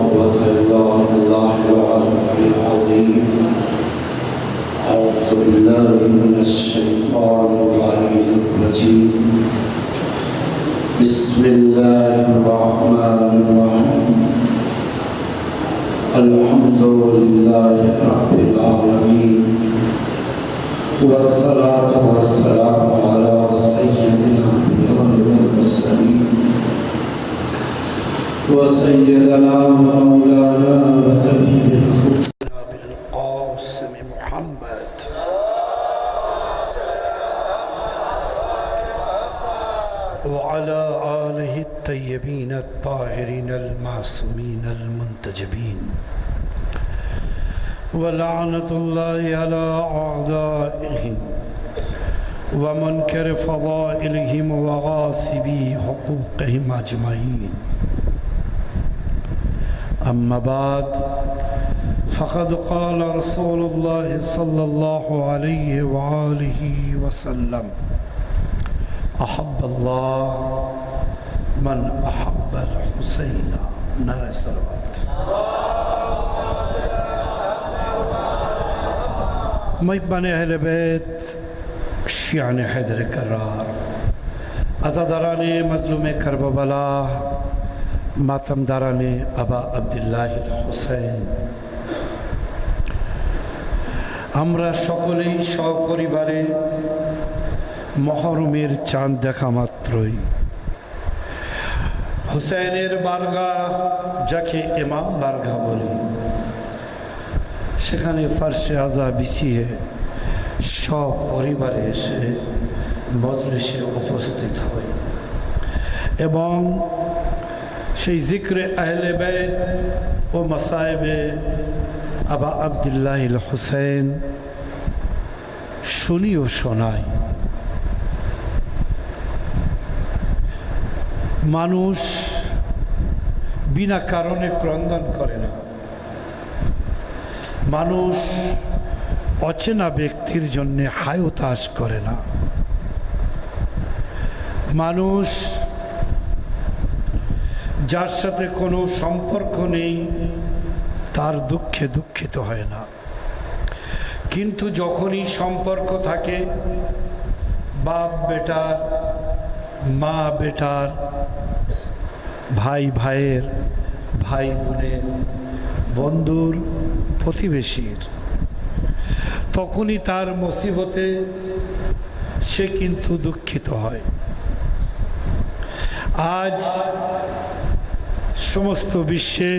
قوة إلا بالله العلي العظيم. أعوذ بالله من الشيطان الرجيم. بسم الله الرحمن الرحيم. الحمد لله رب العالمين، والصلاة والسلام على سيد الأنبياء والمرسلين وسيدنا ومولانا وطبيب نفوسنا بالقاسم محمد وعلى آله الطيبين الطاهرين المعصومين المنتجبين، ولعنة الله على أعدائهم ومنكر فضائلهم وغاصبي حقوقهم أجمعين. أما بعد، فقد قال رسول الله صلى الله عليه وآله وسلم: أحب الله من أحب الحسين. نعرہ صلوات. ميبان أهل بيت شيعان حيدر كرار، عزاداران مظلوم کربلا، মাতামদারানে আবা আব্দুল্লাহ হুসাইন, আমরা সকলেই সপরিবারে মহরমের চাঁদ দেখা মাত্রই হুসাইনের বারগাহ, যাকে ইমাম বারগাহ বলি, সেখানে ফার্শে আজা বিছিয়ে সব পরিবারে এসে মজলিসে উপস্থিত হয় এবং সেই জিক্রে আহলে বাইত ও মাসায়েবে আবা আব্দুল্লাহ হুসাইন শুনি ও শোনাই। মানুষ বিনা কারণে ক্রন্দন করে না। মানুষ অচেনা ব্যক্তির জন্যে হায়তাশ করে না। মানুষ যার সাথে কোনো সম্পর্ক নেই তার দুঃখে দুঃখিত হয় না, কিন্তু যখনই সম্পর্ক থাকে, বাপ বেটার, মা বেটার, ভাই ভাইয়ের, ভাই বোনের, বন্ধুর, প্রতিবেশীর, তখনই তার মুসিবতে সে কিন্তু দুঃখিত হয়। আজ সমস্ত বিশ্বে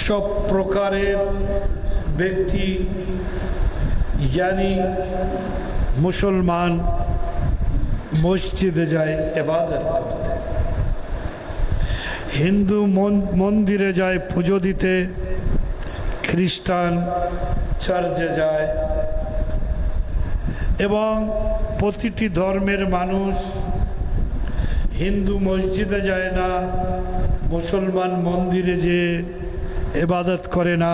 সব প্রকারের ব্যক্তি, यानी মুসলমান মসজিদে যায় ইবাদত করতে, হিন্দু মন্দিরে যায় পুজো দিতে, খ্রিস্টান চার্চে যায় এবং প্রতিটি ধর্মের মানুষ হিন্দু মসজিদে যায় না, মুসলমান মন্দিরে যে ইবাদত করে না,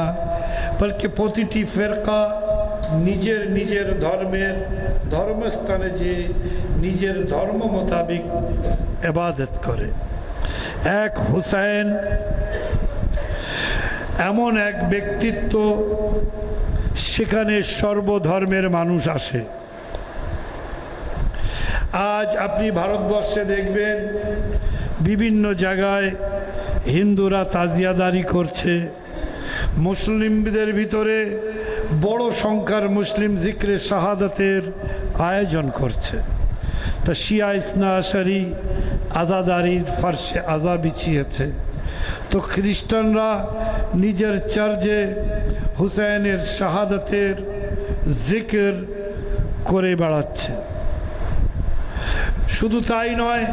বলকে প্রতিটি ফেরকা নিজের নিজের ধর্মের ধর্মস্থানে যে নিজের ধর্ম মোতাবেক ইবাদত করে। এক হুসাইন এমন এক ব্যক্তিত্ব, সেখানে সর্বধর্মের মানুষ আসে। আজ আপনি ভারতবর্ষে দেখবেন বিভিন্ন জায়গায় হিন্দুরা তাজিয়াদারি করছে, মুসলিমদের ভিতরে বড় সংখ্যার মুসলিম জিক্রে শাহাদাতের আয়োজন করছে। তা শিয়া ইসনা আশারি আজাদারির ফার্শে আজা বিছিয়েছে, তো খ্রিস্টানরা নিজের চার্চে হুসাইনের শাহাদাতের জিকির করে বেড়াচ্ছে। শুধু তাই নয়,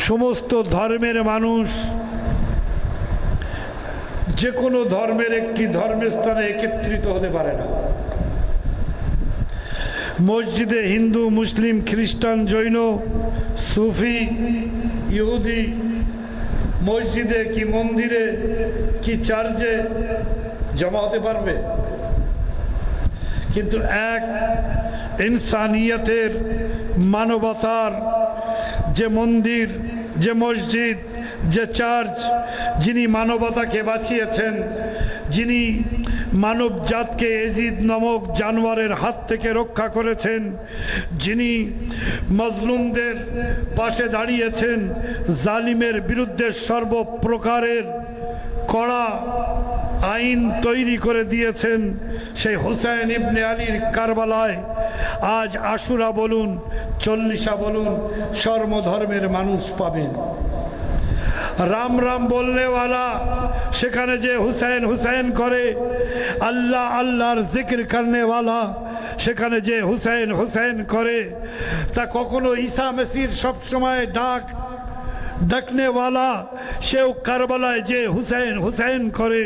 সমস্ত ধর্মের মানুষ যে কোনো ধর্মের একটি ধর্মস্থানে একত্রিত হতে পারে না। মসজিদে হিন্দু, মুসলিম, খ্রিস্টান, জৈন, সুফি, ইহুদি মসজিদে কি মন্দিরে কি চার্চে জমা হতে পারবে, কিন্তু এক ইনসানিয়তের, মানবতার যে মন্দির, যে মসজিদ, যে চার্চ, যিনি মানবতাকে বাঁচিয়েছেন, যিনি মানব জাতকে এজিদ নামক জানোয়ারের হাত থেকে রক্ষা করেছেন, যিনি মজলুমদের পাশে দাঁড়িয়েছেন, জালিমের বিরুদ্ধে সর্বপ্রকারের কড়া আইন তৈরি করে দিয়েছেন, সেই হুসাইন ইবনে আলীর কারবালায় আজ আশুরা বলুন, চল্লিশা বলুন, সর্বধর্মের মানুষ পাবেন। রাম রাম বলনেওয়ালা সেখানে যে হুসাইন হুসাইন করে, আল্লাহ আল্লাহর জিকির করনেওয়ালা সেখানে যে হুসাইন হুসাইন করে, তা কখনো ঈসা মসির সবসময় ডাকনেওয়ালা সেও কারবালায় যে হুসাইন হুসাইন করে।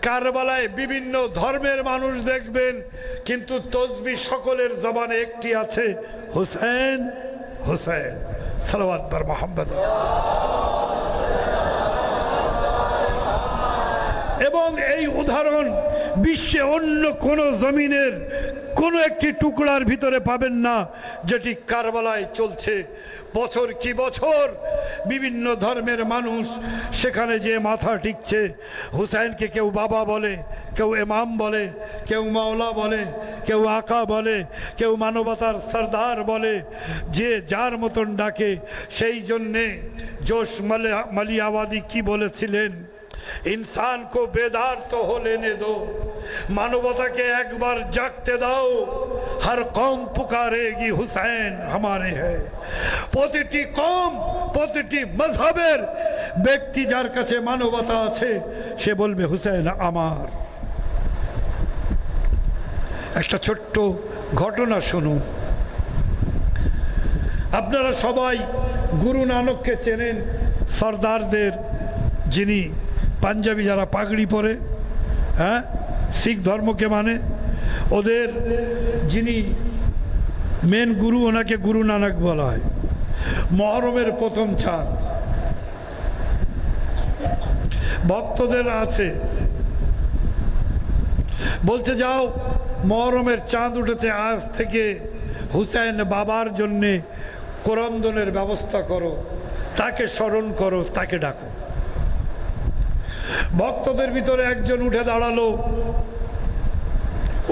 কারবালায় বিভিন্ন ধর্মের মানুষ দেখবেন, কিন্তু তসবিহ সকলের জবানে একটি আছে, হুসাইন হুসাইন। সালাওয়াত বার মুহাম্মদ। এবং এই উদাহরণ বিশ্বে অন্য কোনো জমিনের কোনো একটি টুকরার ভিতরে পাবেন না, যেটি কারবালায় চলছে। বছর কি বছর বিভিন্ন ধর্মের মানুষ সেখানে যে মাথা টিকছে। হুসাইনকে কেউ বাবা বলে, কেউ ইমাম বলে, কেউ মাওলা বলে, কেউ আকা বলে, কেউ মানবতার সরদার বলে, যে যার মতন ডাকে। সেই জন্যে জোশ মালিয়াওয়াদি কি বলেছিলেন, इंसान को बेदार तो हो लेने दो, मानवता के एक बार जागते दाओ, हर कौम पुकारेगी हुसैन हमारे है। প্রতিটি কম, প্রতিটি মযহবের ব্যক্তি যার কাছে মানবতা আছে সে বলবে হুসাইন আমার। একটা ছোট্ট ঘটনা শুনুন। আপনারা সবাই গুরু নানককে চেনেন, সরদারদের, যিনি পাঞ্জাবি যারা পাগড়ি পরে, হ্যাঁ, শিখ ধর্মকে মানে, ওদের যিনি মেন গুরু, ওনাকে গুরু নানক বলা হয়। মহরমের প্রথম চাঁদ ভক্তদের আছে, বলছে যাও মহরমের চাঁদ উঠেছে, আজ থেকে হুসাইন বাবার জন্যে কোরআনের ব্যবস্থা করো, তাকে স্মরণ করো, তাকে ডাকো। ভক্তদের ভিতরে একজন উঠে দাঁড়ালো,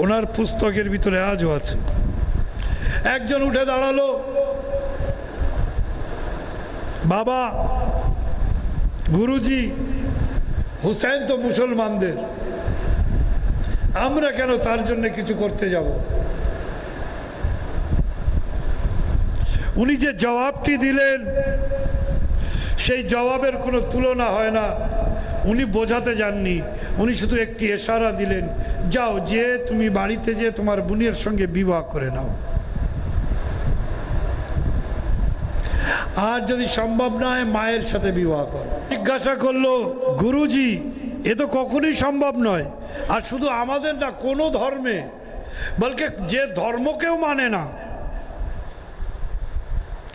ওনার পুস্তকের ভিতরে আজও আছে। একজন উঠে দাঁড়ালো, বাবা গুরুজি, হুসাইন তো মুসলমানদের, আমরা কেন তার জন্য কিছু করতে যাব? উনি যে জবাবটি দিলেন সেই জবাবের কোনো তুলনা হয় না। উনি বোঝাতে যাননি, উনি শুধু একটি ইশারা দিলেন, যাও যে তুমি বাড়িতে যে তোমার বোনের সঙ্গে বিবাহ করে নাও। আর যদি সম্ভব না হয় মায়ের সাথে বিবাহ করো। জিজ্ঞাসা করলো, গুরুজি এ তো কখনোই সম্ভব নয়। আর শুধু আমাদের না, কোনো ধর্মে, বলকে যে ধর্মকেও মানে না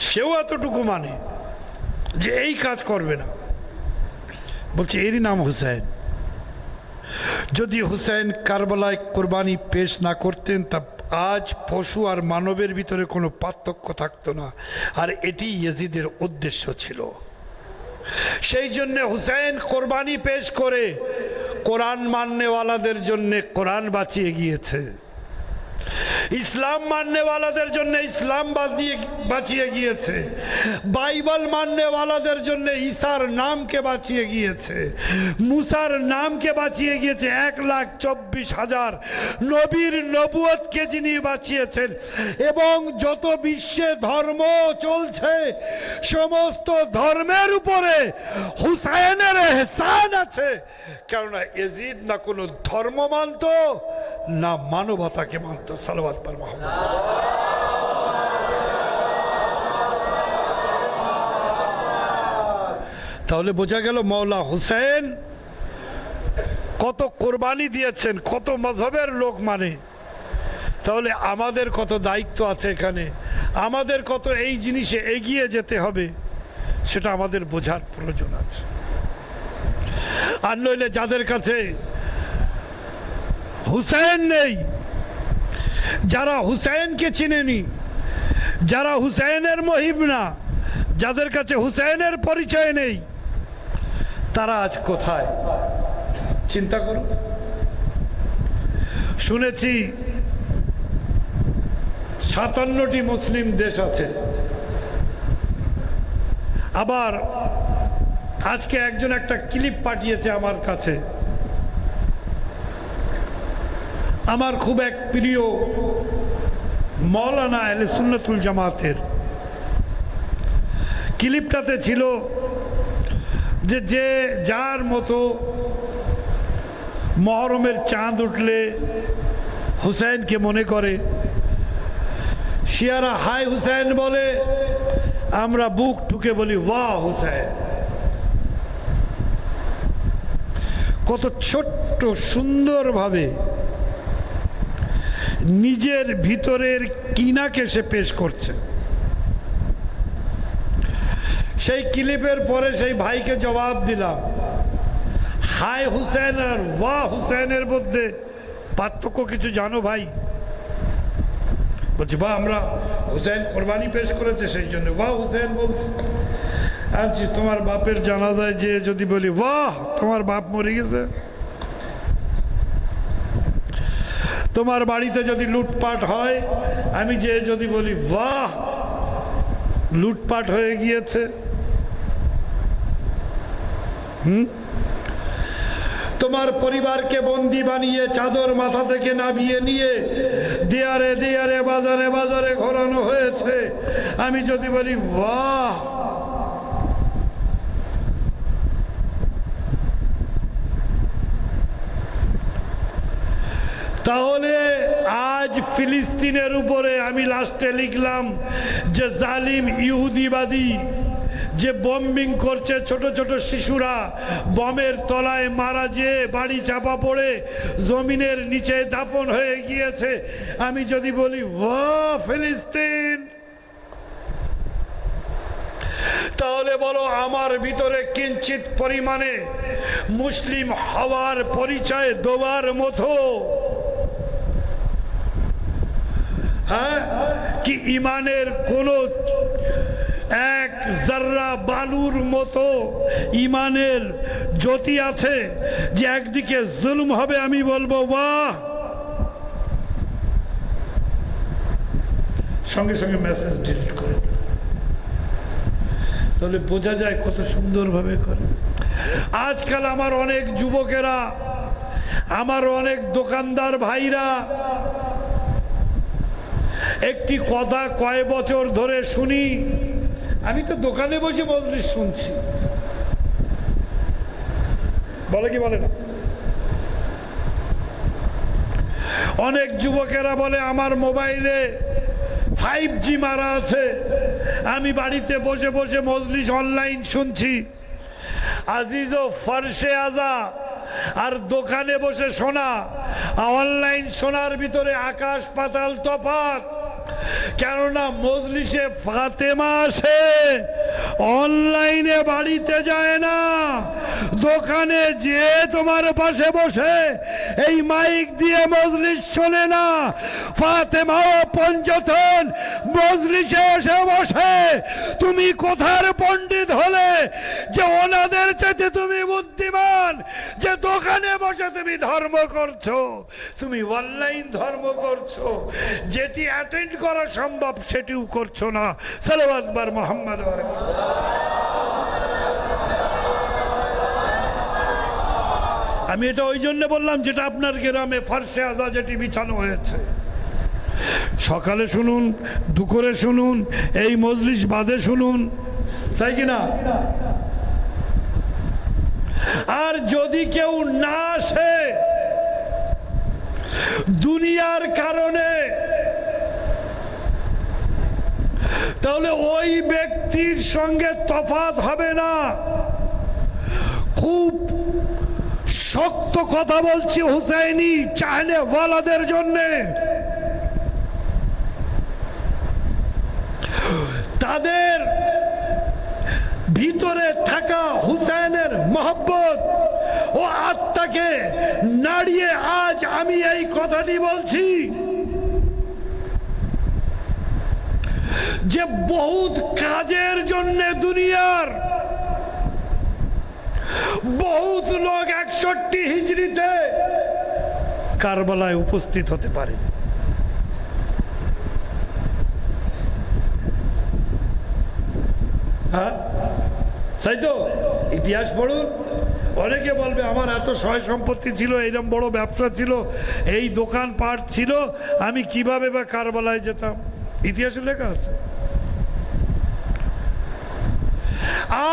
সেও এতটুকু মানে যে এই কাজ করবে না। বলছে এরই নাম হুসাইন। যদি হুসাইন কারবালায় কোরবানি পেশ না করতেন, তা আজ পশু আর মানবের ভিতরে কোনো পার্থক্য থাকতো না। আর এটি ইয়াজিদের উদ্দেশ্য ছিল। সেই জন্য হুসাইন কোরবানি পেশ করে কোরআন মাননেওয়ালাদের জন্য কোরআন বাঁচিয়ে গিয়েছে, ইসলাম মাননেওয়ালাদের জন্য ইসলাম বাঁচিয়ে গিয়েছে, বাইবেল মাননেওয়ালাদের জন্য ঈসার নামকে বাঁচিয়ে গিয়েছে, মুসার নামকে বাঁচিয়ে গিয়েছে। 1,24,000 নবীর নবুয়তকে যিনি বাঁচিয়েছেন। এবং যত বিশ্বে ধর্ম চলছে, সমস্ত ধর্মের উপরে হুসাইনের এহসান আছে। কেননা ইয়াজিদ না কোনো ধর্ম মানত, না মানবতাকে মানত। সালাওয়াত বার মুহাম্মদ। তাহলে বোঝা গেল মওলা হুসেন কত কোরবানি দিয়েছেন, কত মযহবের লোক মানে। তাহলে আমাদের কত দায়িত্ব আছে এখানে, আমাদের কত এই জিনিসে এগিয়ে যেতে হবে, সেটা আমাদের বোঝার প্রয়োজন আছে। আর নইলে যাদের কাছে হুসেন নেই, যারা হুসেনকে চিনেনি, যারা হুসেনের মহিম না, যাদের কাছে হুসেনের পরিচয় নেই, তারা আজ কোথায় চিন্তা করুন। শুনেছি 57টি মুসলিম দেশ আছে। আবার আজকে একজন একটা ক্লিপ পাঠিয়েছে আমার কাছে, আমার খুব এক প্রিয় মৌলানা আহলে সুন্নাতুল জামাতের। ক্লিপটাতে ছিল যে যে যার মতো মহরমের চাঁদ উঠলে হুসাইনকে মনে করে, শিয়ারা হাই হুসাইন বলে, আমরা বুক ঠুকে বলি ওয়াহ হুসাইন। কত ছোট্ট সুন্দরভাবে নিজের ভিতরের কিনাকে সে পেশ করছে। সেই ক্লিপের পরে সেই ভাইকে জবাব দিলাম, হাই হুসেন আর ওয়াহ হুসেনের মধ্যে পার্থক্য কিছু জানো ভাই? বলছি বা আমরা হুসেন কোরবানি পেশ করেছে সেই জন্য ওয়াহ হুসেন বলছি। আচ্ছা, তোমার বাপের জানাজায় যে যদি বলি বাহ তোমার বাপ মরে গেছে, তোমার বাড়িতে যদি লুটপাট হয় আমি যে যদি বলি বাহ লুটপাট হয়ে গিয়েছে, তোমার পরিবারকে বন্দি বানিয়ে চাদর মাথা থেকে নামিয়ে নিয়ে দিয়ারে দিয়ারে বাজারে বাজারে ঘোরানো হয়েছে, আমি যদি বলি বাহ, তাহলে আজ ফিলিস্তিনের উপরে আমি লাস্টে লিখলাম যে জালিম ইহুদিবাদী যে বম্বিং করছে, ছোট ছোট শিশুরা বমের তলায় মারা যেয়ে বাড়ি চাপা পড়ে জমিনের নিচে দাফন হয়ে গিয়েছে, আমি যদি বলি ওয়াহ ফিলিস্তিন, তাহলে বলো আমার ভিতরে কিঞ্চিত পরিমাণে মুসলিম হওয়ার পরিচয় দেওয়ার মতো হ্যাঁ কি ইমানের কোন এক জাররা বালুর মতো ইমানের জ্যোতি আছে যে একদিকে জুলুম হবে আমি বলবো বাহ, সঙ্গে সঙ্গে মেসেজ ডিলিট করে, তাহলে বোঝা যায় কত সুন্দরভাবে করে। আজকাল আমার অনেক যুবকেরা, আমার অনেক দোকানদার ভাইরা একটি কথা কয় বছর ধরে শুনি, আমি তো দোকানে বসে মজলিস শুনছি, বলে কি বলে না? অনেক যুবকেরা বলে আমার মোবাইলে 5G মারা আছে, আমি বাড়িতে বসে বসে মজলিস অনলাইন শুনছি। আজিজ ও ফারশে আজা আর দোকানে বসে শোনা, অনলাইন শোনার ভিতরে আকাশ পাতাল তফাৎ। কেননা মজলিসে ফাতেমা আসে, অনলাইনে বাড়িতে যায় না, দোকানে যে তোমার পাশে বসে এই মাইক দিয়ে মজলিস শোনে না। ফাতেমা ও পঞ্চতন মজলিসে এসে বসে, তুমি কোথার পণ্ডিত হলে যে ওনাদের চাইতে তুমি বুদ্ধিমান, যে দোকানে বসে তুমি ধর্ম করছো, তুমি অনলাইন ধর্ম করছো, যেটি অ্যাটেন্ড করা সম্ভব সেটিও করছো না। সালাওয়াত বার মুহাম্মদ। আমি এটা ওই জন্য বললাম যেটা আপনার গ্রামে ফারশে আজা যেটি বিছানো হয়েছে, সকালে শুনুন, দুপুরে শুনুন, এই মজলিস বাদে শুনুন, তাই কি না? আর যদি কেউ না আসে দুনিয়ার কারণে, তাহলে ওই ব্যক্তির সঙ্গে তফাৎ হবে না। খুব শক্ত কথা বলছি হুসাইনি চাহনে ওয়ালাদের জন্যে, তাদের ভিতরে থাকা হুসাইনের মহব্বত ও আত্মাকে নাড়িয়ে আজ আমি এই কথাটি বলছি যে বহুত কাজের জন্য দুনিয়ার বহুত লোক 61 হিজরিতে কারবালায় উপস্থিত হতে পারে। হ্যাঁ তাই তো, ইতিহাস পড়ুন। অনেকে বলবে আমার এত সয় সম্পত্তি ছিল, এইরকম বড় ব্যবসা ছিল, এই দোকানপাট ছিল, আমি কিভাবে বা কারবালায় যেতাম? ইতিহাসে লেখা আছে।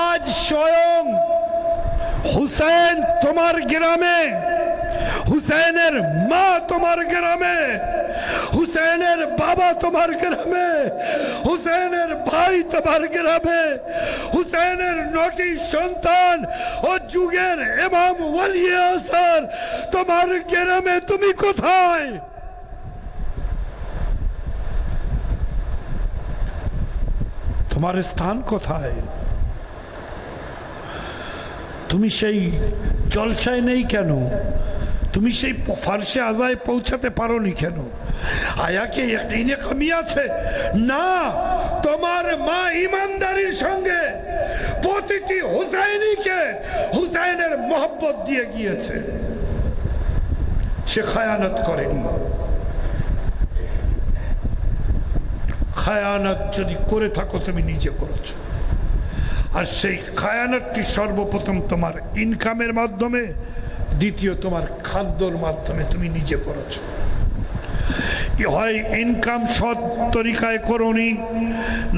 আজ স্বয়ং হুসেন তোমার গ্রামে, হুসেনের মা তোমার গ্রামে, হুসেনের বাবা তোমার গ্রামে, হুসেনের ভাই তোমার গ্রামে, হুসেনের 9টি সন্তান ও যুগের ইমাম ওয়ালি আসর তোমার গ্রামে। তুমি কোথায়? তোমার স্থান কোথায়? তুমি সেই জলসায় নেই কেন? তুমি সেই ফারসে আজায় পৌঁছাতে পারোনি কেন? আয়াকে ইয়াকিনে কমি আছে না? তোমার মা ইমানদারির সঙ্গে প্রতিটি হুসাইনিকে হুসাইনের মোহব্বত দিয়ে গিয়েছে, সে খায়ানত করেনি। খায়ানত যদি করে থাকো তুমি নিজে করেছো, আর সেই খায়ানতটি সর্বপ্রথম তোমার ইনকামের মাধ্যমে, দ্বিতীয় তোমার খাদ্যর মাধ্যমে তুমি নিজে করেছো। হয় ইনকাম সৎ তরিকায় করোনি,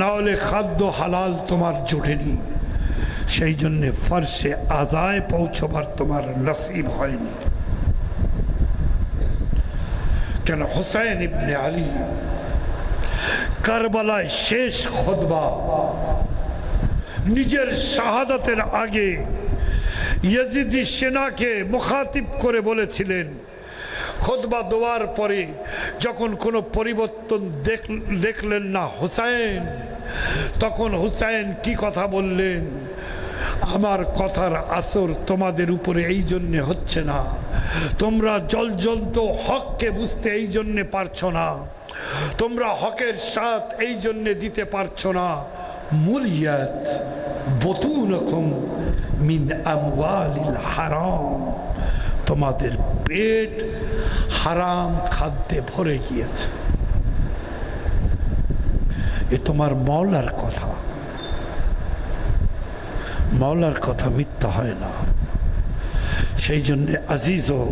না হলে খাদ্য হালাল তোমার জোটেনি, সেই জন্যে ফারসে আজায় পৌঁছবার তোমার নসিব হয়নি। কেন? হুসাইন ইবনে আলী কারবালায় শেষ খুতবা, নিজের শাহাদাতের আগে ইয়াজিদি সেনাকে মুখাতিব করে বলেছিলেন। খুতবা দেওয়ার পরে যখন কোনো পরিবর্তন দেখলেন না হুসাইন, তখন হুসাইন কি কথা বললেন? আমার কথার আসর তোমাদের উপরে এই জন্যে হচ্ছে না, তোমরা জলজন্ত হককে বুঝতে এই জন্যে পারছো না, তোমরা হকের সাথ এই জন্যে দিতে পারছো না। মুলিয়াত বুতুনকুম মিন আমওয়ালিল হারাম, তোমাদের পেট হারাম খাদ্যে ভরে গিয়েছে। এ তোমার মাওলার কথা, মাওলার কথা মিথ্যা হয় না। সেই জন্যে আজিজ ও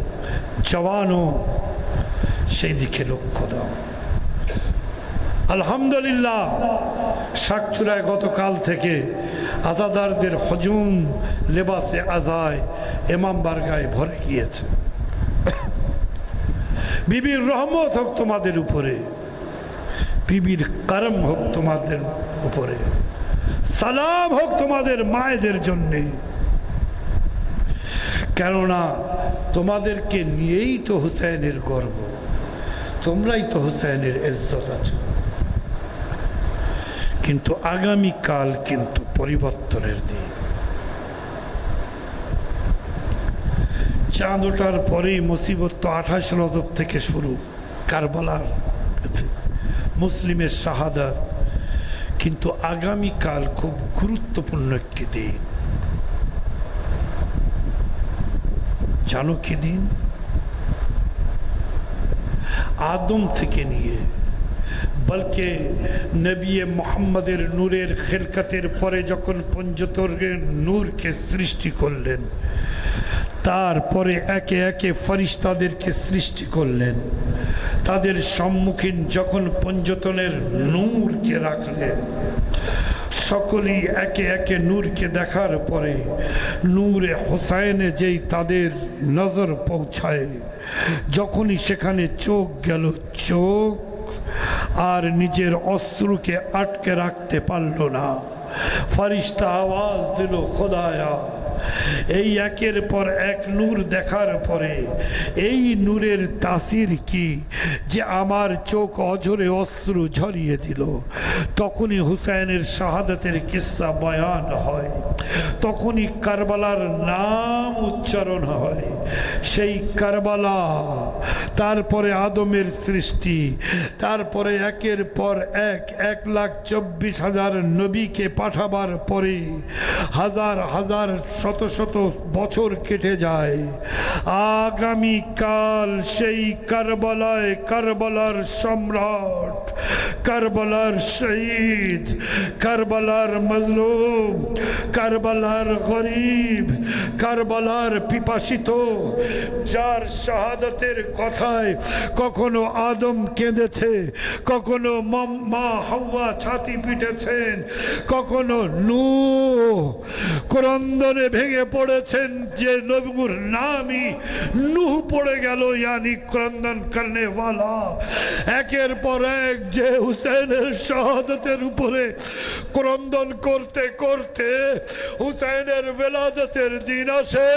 জওয়ানও সেই দিকে লক্ষ্য দাও। আলহামদুলিল্লাহ, শাকচুরায় গতকাল থেকে আজাদারদের হজুম লেবাসে আজায় ইমাম বারগায় ভরে গিয়েছে। বিবির রহমত হোক তোমাদের উপরে, বিবির করম হোক তোমাদের উপরে, সালাম হোক তোমাদের মায়েদের জন্যে। কেননা তোমাদেরকে নিয়েই তো হুসাইনের গর্ব, তোমরাই তো হুসাইনের ইজ্জত আছো। কিন্তু আগামীকাল কিন্তু পরিবর্তনের দিন। চাঁদ ওঠার পরেই মুসিবত তো 28 রজব থেকে শুরু, কারবালার মুসলিমের শাহাদাত। কিন্তু আগামীকাল খুব গুরুত্বপূর্ণ একটি দিন। জানো কি দিন? আদম থেকে নিয়ে বলকে নবী মুহাম্মদের নূরের খেলকতের পরে যখন পঞ্চতর্গের নূরকে সৃষ্টি করলেন, তারপরে একে একে ফরিস্তাদেরকে সৃষ্টি করলেন। তাদের সম্মুখীন যখন পঞ্চতনের নূরকে রাখলেন, সকলেই একে একে নূরকে দেখার পরে নূরে হোসাইনে যেই তাদের নজর পৌঁছায়, যখনই সেখানে চোখ গেল, চোখ আর নিজের অশ্রুকে আটকে রাখতে পারল না। ফরিস্তা আওয়াজ দিল, খোদায়া। এই একের পর এক নূর দেখার পরে এই নূরের তাসির কি যে আমার চোখ অঝরে অশ্রু ঝরিয়ে দিল। তখনই হুসাইনের শাহাদাতের কিস্সা বয়ান হয়, তখনই কারবালার নাম উচ্চারণ হয়। সেই কারবালা, তারপরে আদমের সৃষ্টি, তারপরে একের পর 1,24,000 নবীকে পাঠাবার পরে হাজার হাজার শত শত বছর কেটে যায়, আগামী কাল সেই কারবালায় কারবালার সম্রাট, কারবালার শহীদ, কারবালার মজলুম, কারবালার গরিব, কারবালার পিপাসিত, যার শাহাদাতের কথায় কখনো আদম কেঁদেছে, কখনো মা হাওয়া ছাতি পিটেছেন, কখনো নূহ ক্রন্দনে ভেঙে পড়েছেন, যে নবীর নামই নূহ পড়ে গেল, ইয়ানি ক্রন্দন করনে ওয়ালা। একের পর এক যে হুসেনের শাহাদাতের উপরে ক্রন্দন করতে করতে হুসেনের বেলাদতের দিন আসে,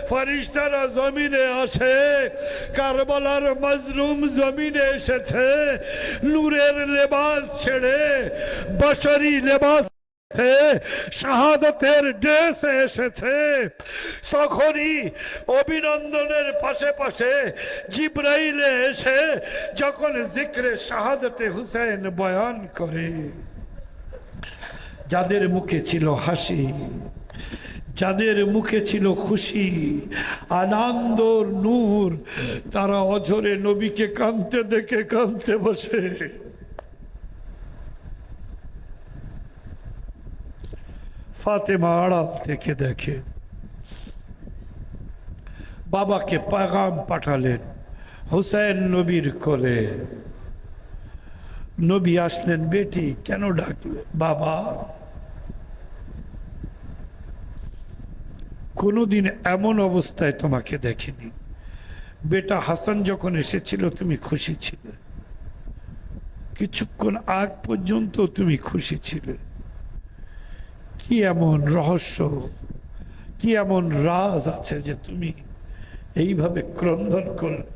ফেরেশতারা জমিনে আসে, কারবালার মজলুম জমিনে এসেছে, নূরের লেবাস ছেড়ে বশরি লেবাস শাহাদাতের ড্রেসে এসেছে। তখনই অভিনন্দনের পাশে পাশে জিবরাইলে এসে যখন জিক্রে শাহাদাতে হুসেন বয়ান করে, যাদের মুখে ছিল হাসি, যাদের মুখে ছিল খুশি, আনন্দর নূর, তারা অঝরে নবীকে কাঁদতে দেখে কাঁদতে বসে। ফাতেমা আড়াল থেকে দেখে, বাবাকে পেগাম পাঠালেন হুসেন নবীর কোলে। নবী আসলেন, বেটি কেন ডাকলে? বাবা, কোনোদিন এমন অবস্থায় তোমাকে দেখিনি। বেটা হাসান যখন এসেছিল তুমি খুশি ছিলে, কিছুক্ষণ আগ পর্যন্ত তুমি খুশি ছিলে। কি এমন রহস্য, কি এমন রাজ আছে যে তুমি এইভাবে ক্রন্দন করলে?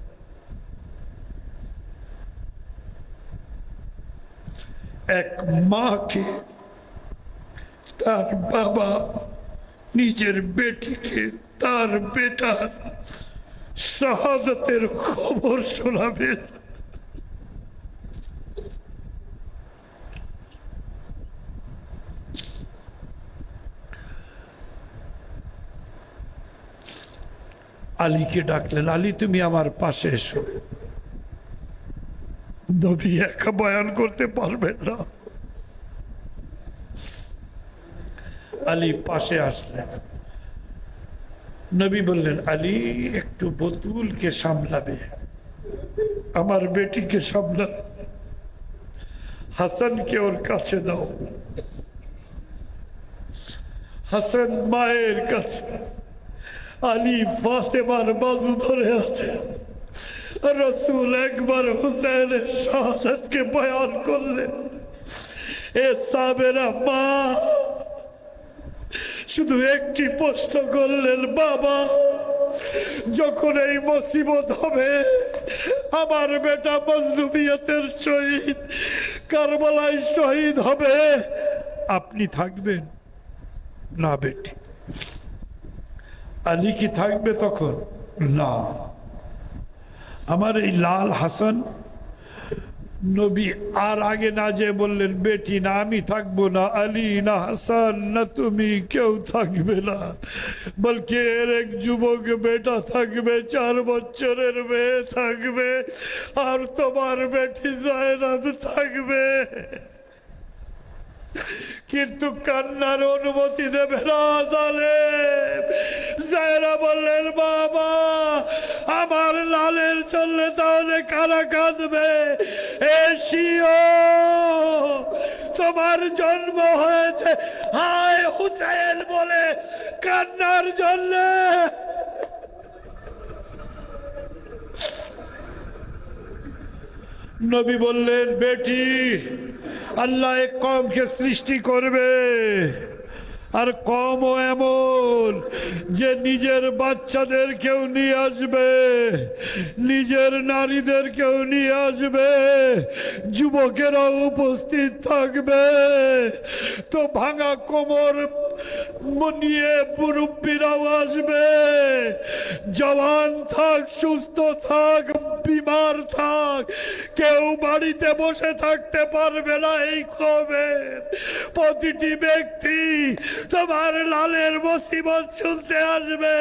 এক মাকে তার বাবা নিজের বেটিকে তার বেটার শাহাদাতের খবর শোনাবে, আলীকে ডাকলেন, আলী তুমি আমার পাশে এসো। নবী একা বয়ান করতে পারবেন না, আলী পাশে আসলেন। নবী বললেন, আলী একটু বতুলকে সামলাবে, আমার বেটিকে সামলাবে, হাসানকে ওর কাছে দাও। হাসান মায়ের কাছে, আলী ফাতেমার বাজু ধরে আছে। রসুল একবার হুসেনের শাহাদাতকে বয়ান করলেন। এ সাবেরা মা শুধু একটি প্রশ্ন করলেন, বাবা যখন এই মুসিবত হবে, আমার বেটা মজলুমিয়তের শহীদ কারবালায় শহীদ হবে, আপনি থাকবেন না? বেটি আলী কি থাকবে তখন? না। আমার এই লাল হাসান। নবী আর আগে না যে বললেন, বেটি না আমি থাকবো না, আলী না হাসান না তুমি, কেউ থাকবে না, বলকে এর এক যুবক বেটা থাকবে, 4 বছরের মেয়ে থাকবে, আর তোমার বেটি জায়নাব থাকবে। কিন্তু কান্নার অনুমতি দেবে না জালেম। জায়রা বললেন, বাবা আমার লালের চললে তাহলে কারা কাঁদবে? এসিও, তোমার জন্ম হয়েছে হায় হুসেন বলে কান্নার জন্য। নবী বললেন, বেটি আল্লাহ এক কওমকে সৃষ্টি করবে, আর কওমও এমন যে নিজের বাচ্চাদেরকেও নিয়ে আসবে, নিজের নারীদেরকেও নিয়ে আসবে, যুবকেরাও উপস্থিত থাকবে। তো ভাঙা কোমর নিয়ে মুরব্বীরাও আসবে, জওয়ান থাক সুস্থ থাক বিমার থাক, কেউ বাড়িতে বসে থাকতে পারবে না। এই কবের প্রতিটি ব্যক্তি তোমার লালের মুসিবত শুনতে আসবে,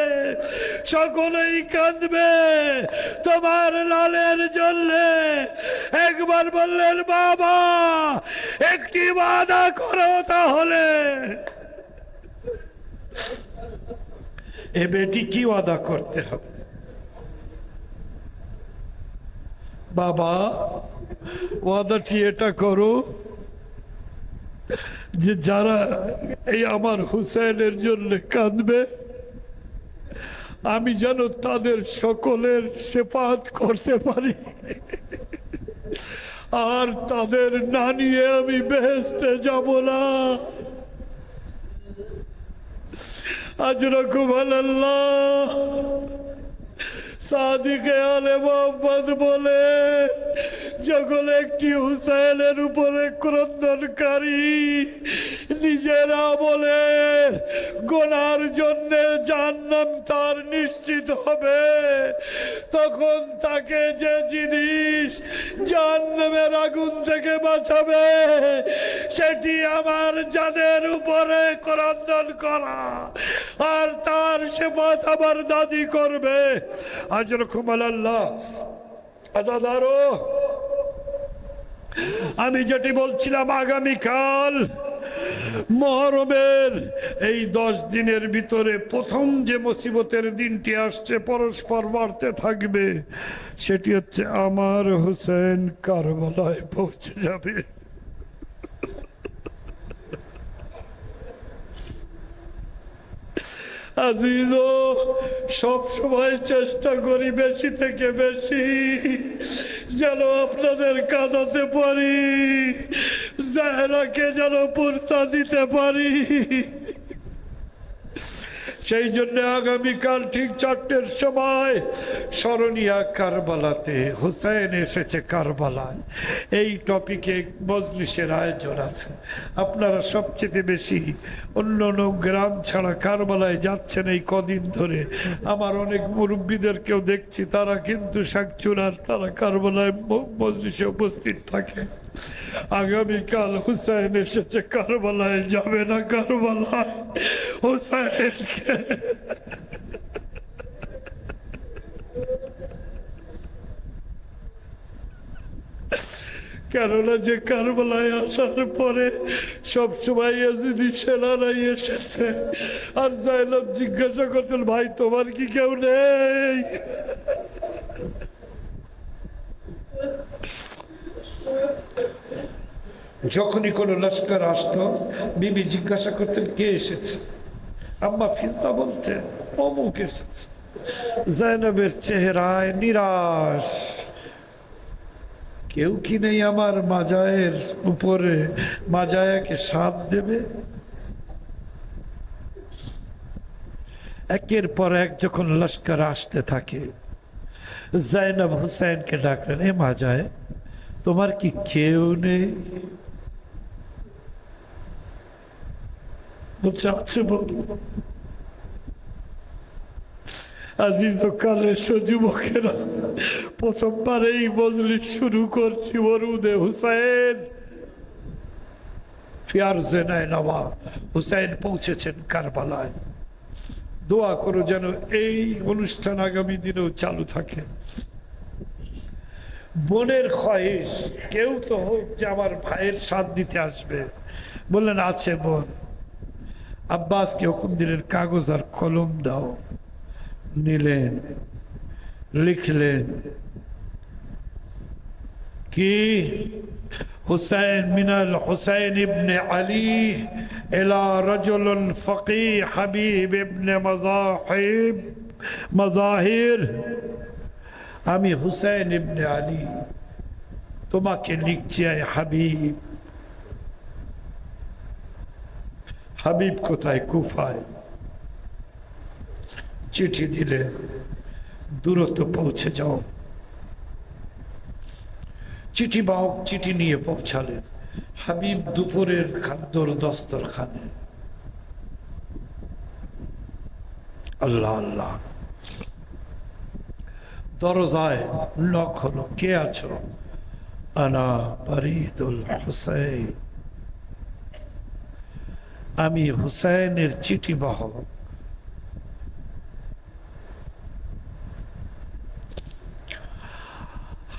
সকলেই কাঁদবে তোমার লালের জন্য। একবার বললেন, বাবা একটি ওয়াদা করো তাহলে। এ বেটি কি ওয়াদা করতে হবে? বাবা ওয়াদাটি এটা করো যে যারা এই আমার হুসেনের জন্য কাঁদবে আমি যেন তাদের সকলের সেফাত করতে পারি, আর তাদের না নিয়ে আমি বেহেশতে যাব না। আজরাকুম আল্লাহ। সাদিকে আলে মোহাম্মদ বলে, যখন একটি হুসাইনের উপরে ক্রন্দনকারী নিজেরা বলে গোনার জন্য জাহান্নাম তার নিশ্চিত হবে, তখন তাকে যে জিনিস জাহান্নামের আগুন থেকে বাঁচাবে সেটি আমার যাদের উপরে ক্রন্দন করা, আর তার সেফাত আমার দাদি করবে। আজরকুম আল্লাহ। আজাদারো, আমি যেটি বলছিলাম, আগামীকাল মুহররমের এই 10 দিনের ভিতরে প্রথম যে মুসিবতের দিনটি আসছে, পরস্পর বাড়তে থাকবে, সেটি হচ্ছে আমার হুসেন কারবালায় পৌঁছে যাবে। আজিজো, সব সময় চেষ্টা করি বেশি থেকে বেশি যেন আপনাদের কাঁদাতে পারি, জাহেরাকে যেন পুরসা দিতে পারি। সেই জন্য আগামীকাল ঠিক 4টের সময় স্মরণীয়া কারবালাতে হুসাইন এসেছে কারবালায়, এই টপিকে মজলিসের আয়োজন আছে। আপনারা সবচেয়ে বেশি অন্য অন্য গ্রাম ছাড়া কারবালায় যাচ্ছেন এই কদিন ধরে। আমার অনেক মুরব্বীদেরকেও দেখছি, তারা কিন্তু শাকচুনার, তারা কারবালায় মজলিসে উপস্থিত থাকে। আগামীকাল হুসাইন এসেছে কারবালায়, যাবে না কারবালায় হুসাইনকে। কেননা যে কারবালায় আসার পরে সবসময় ইয়াজিদি সেনারাই এসেছে, আর জাইনব জিজ্ঞাসা করতেন, ভাই তোমার কি কেউ নেই? যখনই কোনো লস্কর আসতো, বিবি জিজ্ঞাসা করতেন কে এসেছে। আম্মা ফিজা বলতেন অমুক এসেছে। জাইনবের চেহারায় নিরাশ, কেউ কি নেই আমার মাজায়ের উপরে, মাজায়াকে সাথ দেবে? একের পর এক যখন লস্কর আসতে থাকে, জাইনব হুসাইনকে ডাকলেন, এ মাজায় তোমার কি কেউ নেই? বলছে আছে বল। আজিজ কালে যুবকেরা, প্রথমবার এই মজলিস শুরু করছি ওরুদে হুসাইন ফিয়ারজে নওয়া। হুসাইন পৌঁছেছেন কারবালায়। দোয়া করো যেন এই অনুষ্ঠান আগামী দিনেও চালু থাকে। বোনের খয়েশ, কেউ তো হোক যে আমার ভাইয়ের সাথ দিতে আসবে। বললেন আছে বোন। আব্বাসকে হুকুম দিলেন, কাগজ আর কলম দাও। নিলেন, লিখলেন কি, হুসাইন মিনাল হুসাইন ইবনে আলী ইলা রাজুলুন ফকিহ হাবিব ইবনে মাজাহির। আমি হুসাইন ইবনে আলী তোমাকে লিখছি, আয় হাবিব। হাবিব কোথায়? কুফায়। চিঠি দিলে, দূরত্ব পৌঁছে যাও। চিঠি বাহক চিঠি নিয়ে পৌঁছালেন। হাবিব দুপুরের খাদ্যর দস্তরখানে। আল্লাহ আল্লাহ, দরজায় লক হলো, কে আছো? আনা ফরিদুল হুসাইন, আমি হুসাইনের চিঠি বাহক।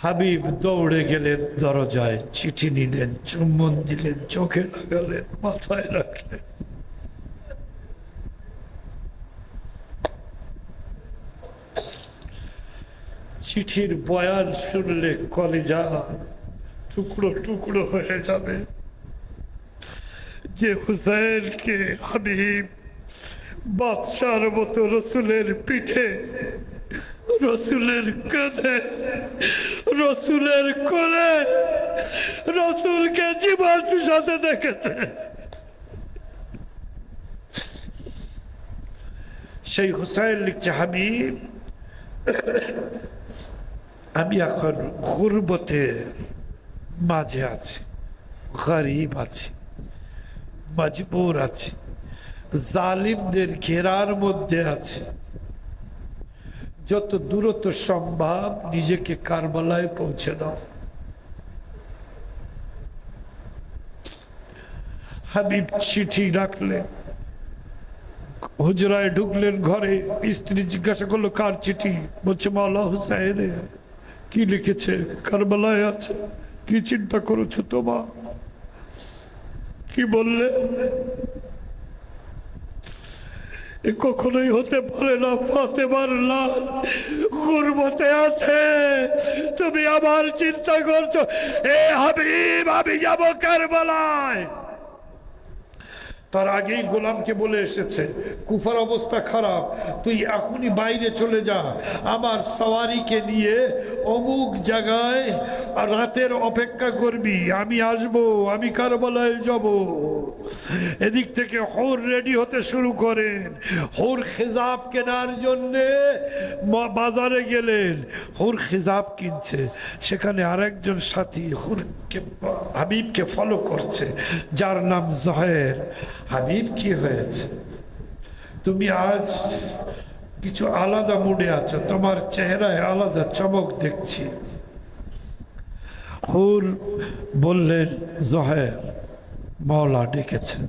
হাবিব দৌড়ে গেলেন দরজায়, চিঠি নিলেন, চুম্বন দিলেন, চোখে লাগালেন, মাথায় রাখলেন। চিঠির বয়ান শুনলে কলিজা টুকরো টুকরো হয়ে যাবে। যে হুসাইনকে হাবিব বাদশার মতো রসুলের পিঠে, রসুলের কাঁধে, রসুলের কোলে, রসুলকে জীবনের সাথে দেখেছে, সেই হুসাইন লিখছে, হাবিব আমি এখন গুরবতের মাঝে আছি, গরিব আছি, মজবুর আছি, জালিমদের ঘেরার মধ্যে আছি। যত দূরত্ব সম্ভব নিজেকে কারবালায় পৌঁছে দাও। হাবিব চিঠি রাখলেন, হুজরায় ঢুকলেন ঘরে। স্ত্রী জিজ্ঞাসা করলো, কার চিঠি? বলছে মাওলা হুসাইন। কি লিখেছে? কারবালায় আছে। কি চিন্তা করেছো তোমা? কি বললে? এ কখনোই হতে পারে না, ফাতেমার লাল গুরবতে আছে, তুমি আবার চিন্তা করছো। এ হাবিব, আমি যাবো কারবালায়। তার আগেই গোলামকে বলে এসেছে, কুফার অবস্থা খারাপ, তুই এখনই বাইরে চলে যা, আমার সওয়ারিকে নিয়ে অমুক জায়গায় রাতের অপেক্ষা করবি, আমি আসব, আমি কারবালায় যাব। এদিক থেকে হুর রেডি হতে শুরু করেন। হুর খিজাব কেনার জন্যে বাজারে গেলেন। হুর খিজাব কিনছে, সেখানে আরেকজন সাথী হুরকে, হাবিবকে ফলো করছে, যার নাম জহের। হাবিব, কি হয়েছে? তুমি আজ কিছু আলাদা মুডে আছো, তোমার চেহারায় আলাদা চমক দেখছি। হুর বললেন, জহের, মাওলা ডেকেছেন।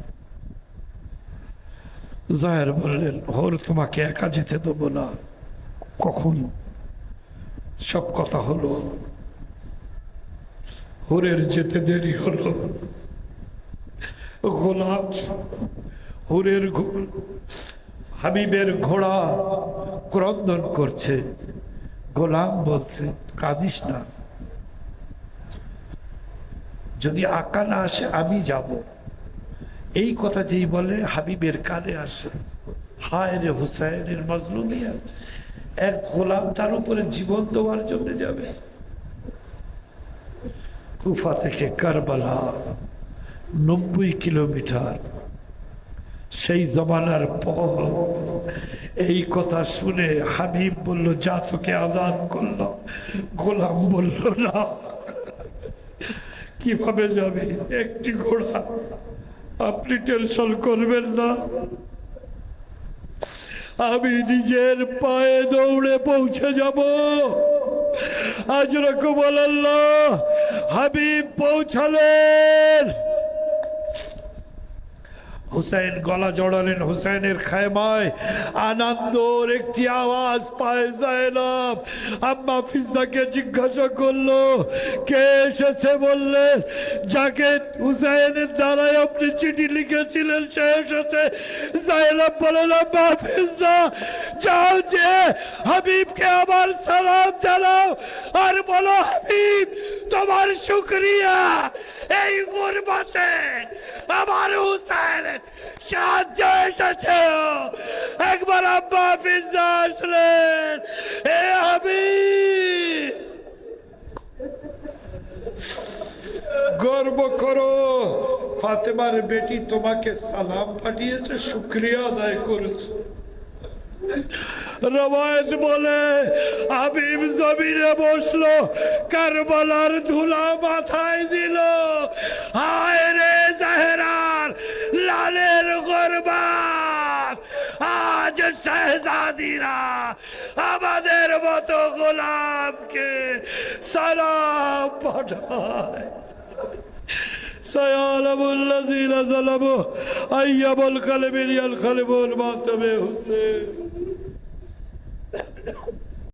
জহের বললেন, হুর, তোমাকে একা যেতে দেবো না। কখন সব কথা হলো, হুরের যেতে দেরি হলো। গোলাম হুরের হাবিবের ঘোড়া ক্রন্দন করছে। গোলাম বলছে, কাঁদিস না, যদি আকা না আসে আমি যাব। এই কথা যেই বলে হাবিবের কানে আসে, হায় রে হুসাইনের মাজলুমিয়াত, এক গোলাম তার উপরে জীবন দেওয়ার জন্য যাবে। কুফা থেকে কারবালা 90 কিলোমিটার। সেই জমানার পর এই কথা শুনে হাবিব বলল, যা তোকে আজাদ করলো। গোলাম বলল, না, কিভাবে যাবে? একটি ঘোড়া, আপনি টেনশন করবেন না, আমি নিজের পায়ে দৌড়ে পৌঁছে যাব। আজ রকম আল্লাহ। হাবিব পৌঁছালেন। হুসাইন গলা জড়ালেন। হুসাইনের খায়মায় আনন্দর একটি আওয়াজ পায় যায়নাব। আম্মা ফিজাকে জিজ্ঞাসা করলো, কে এসেছে? বললেন, যাকে হুসাইনের দ্বারাই আপনি চিঠি লিখেছিলেন সে এসেছে। যায়নাব বলেন, আম্মা ফিজা, যাও যে হাবিবকে আমার সালাম জানাও আর বলো, হাবিব তোমার শুকরিয়া, এই গুরবাতে আমার হুসাইনের সাহায্য এসেছে। একবার আব্বা ফিজা আসলেন, এ হাবিব গর্ব করো, ফাতেমার বেটি তোমাকে সালাম পাঠিয়েছে, শুকরিয়া আদায় করেছে। রবায়ত বলে, হাবিব জমিনে বসলো, কারবালার ধুলা মাথায় দিল। হায় রে জাহেরার লালের গরবাত, আজ আজ শাহজাদিরা আমাদের মতো গোলামকে সালাম পাঠায়। সায়ালামুল্লাযীনা যালামু আইয়াবুল কালবিল ইয়াল কালবুল মাতবে হুসেন।